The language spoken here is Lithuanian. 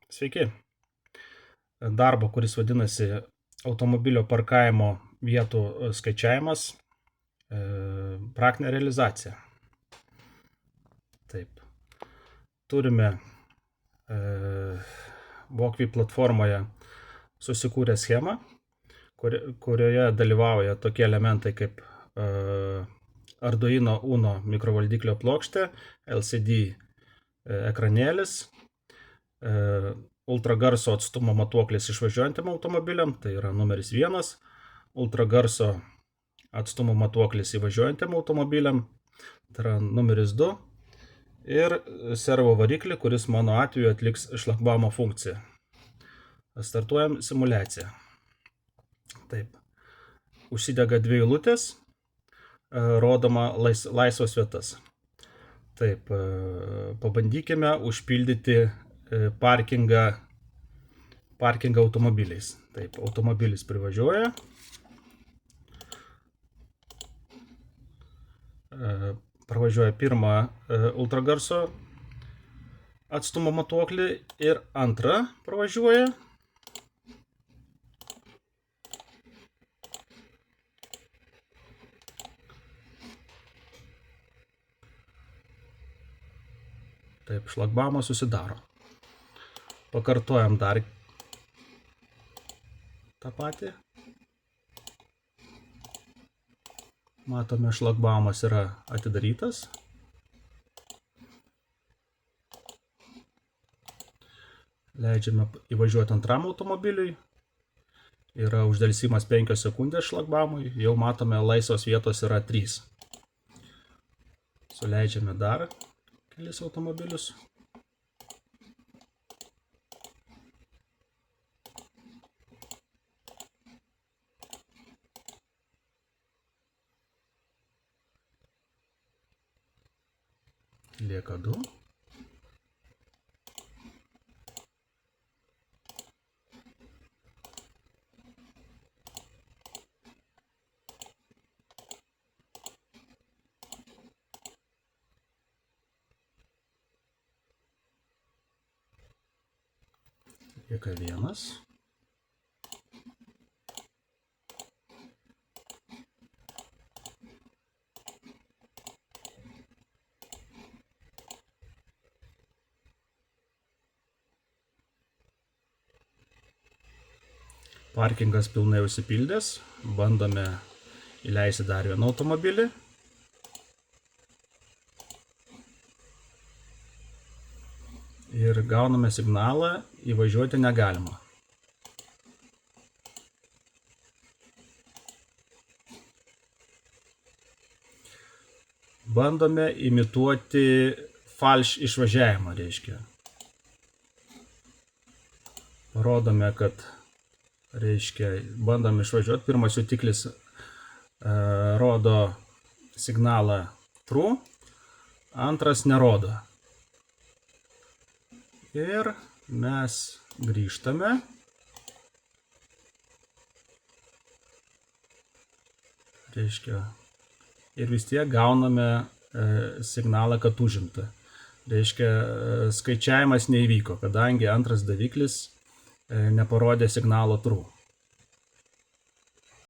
Sveiki. Darbo, kuris vadinasi automobilio parkavimo vietų skaičiavimas, praktinė realizacija. Taip. Turime Walkly platformoje susikūrę schemą, kurioje dalyvauja tokie elementai kaip Arduino Uno mikrovaldiklio plokštė, LCD ekranėlis, ultragarso atstumo matuoklis išvažiuojantiem automobiliam, tai yra numeris 1, ultragarso atstumo matuoklis įvažiuojantiem automobiliam, tai yra numeris 2, ir servo variklį, kuris mano atveju atliks šlagbaumo funkciją. Startuojam simuliaciją. Taip. Užsidega 2 eilutės, rodoma laisvas vietas. Taip, pabandykime užpildyti parkingą automobiliais. Taip, automobilis privažiuoja. Pravažiuoja pirmą ultragarso atstumo matuoklį ir antrą pravažiuoja. Taip, šlagbaumas susidaro. Pakartojam dar tą patį. Matome, šlagbaumas yra atidarytas. Leidžiame įvažiuoti antram automobiliui. Yra uždelsimas 5 sekundės šlagbaumui. Jau matome, laisvos vietos yra 3. Suleidžiame dar kelis automobilius. Lieka 2. Lieka 1. Parkingas pilnai užsipildęs. Bandome įleisti dar vieną automobilį. Ir gauname signalą, įvažiuoti negalima. Bandome imituoti falš išvažiavimą, reiškia. Parodome, kad bandom išvažiuoti. Pirmas jutiklis rodo signalą true, antras nerodo. Ir mes grįžtame. Reiškia, ir vis tiek gauname signalą, kad užimta. Reiškia, skaičiavimas neįvyko, kadangi antras daviklis neparodė signalo true.